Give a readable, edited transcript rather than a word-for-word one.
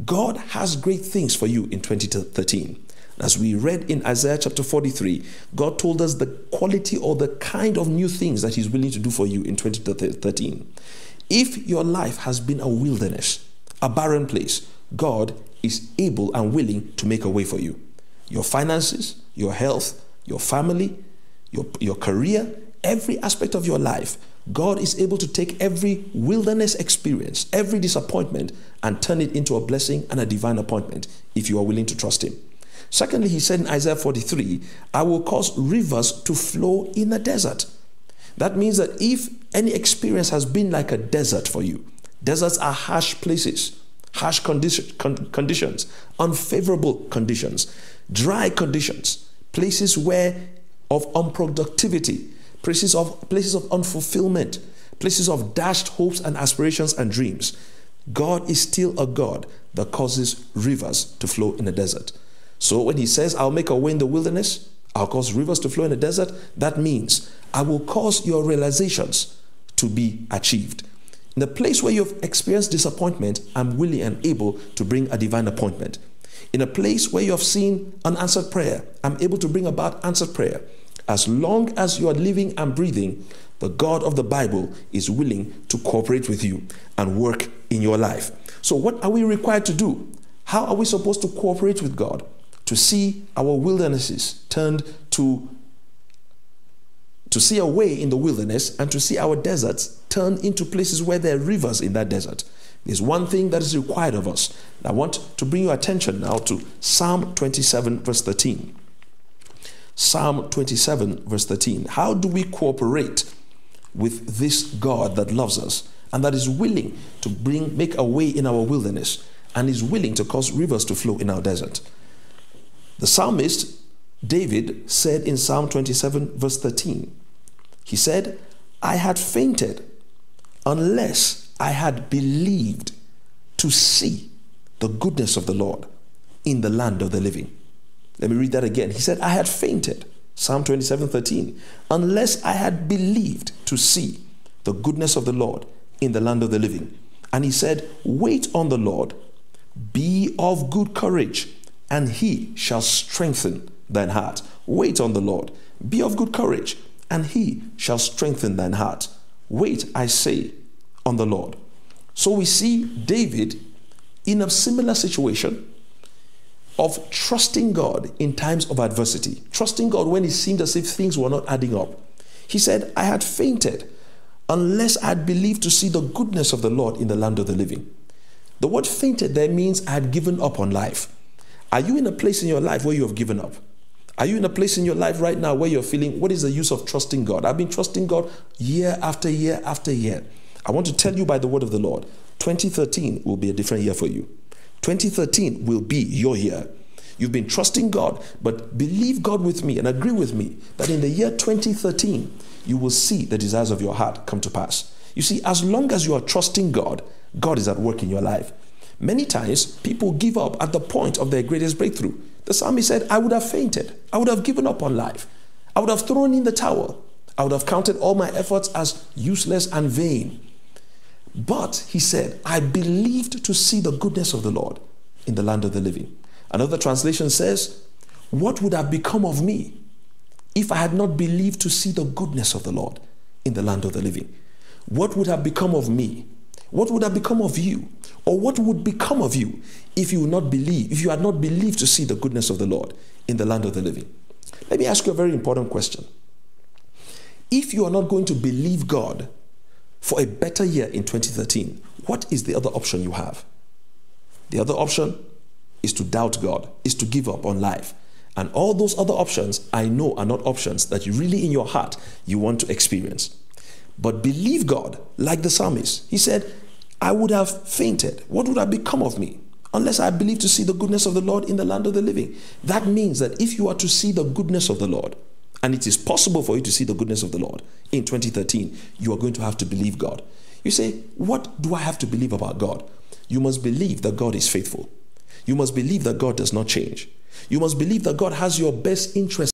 God has great things for you in 2013. As we read in Isaiah chapter 43, God told us the quality or the kind of new things that he's willing to do for you in 2013. If your life has been a wilderness, a barren place, God is able and willing to make a way for you. Your finances, your health, your family, your career, every aspect of your life, God is able to take every wilderness experience, every disappointment, and turn it into a blessing and a divine appointment if you are willing to trust him. Secondly, he said in Isaiah 43, I will cause rivers to flow in the desert. That means that if any experience has been like a desert for you, deserts are harsh places, harsh conditions, unfavorable conditions, dry conditions, places of unproductivity, places of unfulfillment, places of dashed hopes and aspirations and dreams. God is still a God that causes rivers to flow in the desert. So when he says, I'll make a way in the wilderness, I'll cause rivers to flow in the desert, that means I will cause your realizations to be achieved. In the place where you've experienced disappointment, I'm willing and able to bring a divine appointment. In a place where you have seen unanswered prayer, I'm able to bring about answered prayer. As long as you are living and breathing, the God of the Bible is willing to cooperate with you and work in your life. So what are we required to do? How are we supposed to cooperate with God to see our wildernesses turned to see a way in the wilderness and to see our deserts turn into places where there are rivers in that desert? There's one thing that is required of us. I want to bring your attention now to Psalm 27 verse 13. Psalm 27 verse 13. How do we cooperate with this God that loves us and that is willing to make a way in our wilderness and is willing to cause rivers to flow in our desert? The psalmist David said in Psalm 27 verse 13, he said, I had fainted unless I had believed to see the goodness of the Lord in the land of the living. Let me read that again. He said, I had fainted, Psalm 27:13, unless I had believed to see the goodness of the Lord in the land of the living. And he said, wait on the Lord, be of good courage, and he shall strengthen thine heart. Wait on the Lord, be of good courage, and he shall strengthen thine heart. Wait, I say, on the Lord. So we see David in a similar situation of trusting God in times of adversity, trusting God when it seemed as if things were not adding up. He said, I had fainted unless I had believed to see the goodness of the Lord in the land of the living. The word fainted there means I had given up on life. Are you in a place in your life where you have given up? Are you in a place in your life right now where you're feeling, what is the use of trusting God? I've been trusting God year after year after year. I want to tell you by the word of the Lord, 2013 will be a different year for you. 2013 will be your year. You've been trusting God, but believe God with me and agree with me that in the year 2013, you will see the desires of your heart come to pass. You see, as long as you are trusting God, God is at work in your life. Many times, people give up at the point of their greatest breakthrough. The psalmist said, I would have fainted. I would have given up on life. I would have thrown in the towel. I would have counted all my efforts as useless and vain. But he said, I believed to see the goodness of the Lord in the land of the living. Another translation says, what would have become of me if I had not believed to see the goodness of the Lord in the land of the living? What would have become of me? What would have become of you? Or what would become of you if you had not believed to see the goodness of the Lord in the land of the living? Let me ask you a very important question. If you are not going to believe God for a better year in 2013, what is the other option you have? The other option is to doubt God, is to give up on life. And all those other options, I know, are not options that you really in your heart, you want to experience. But believe God, like the psalmist. He said, I would have fainted. What would have become of me unless I believed to see the goodness of the Lord in the land of the living? That means that if you are to see the goodness of the Lord, and it is possible for you to see the goodness of the Lord in 2013, you are going to have to believe God. You say, what do I have to believe about God? You must believe that God is faithful. You must believe that God does not change. You must believe that God has your best interest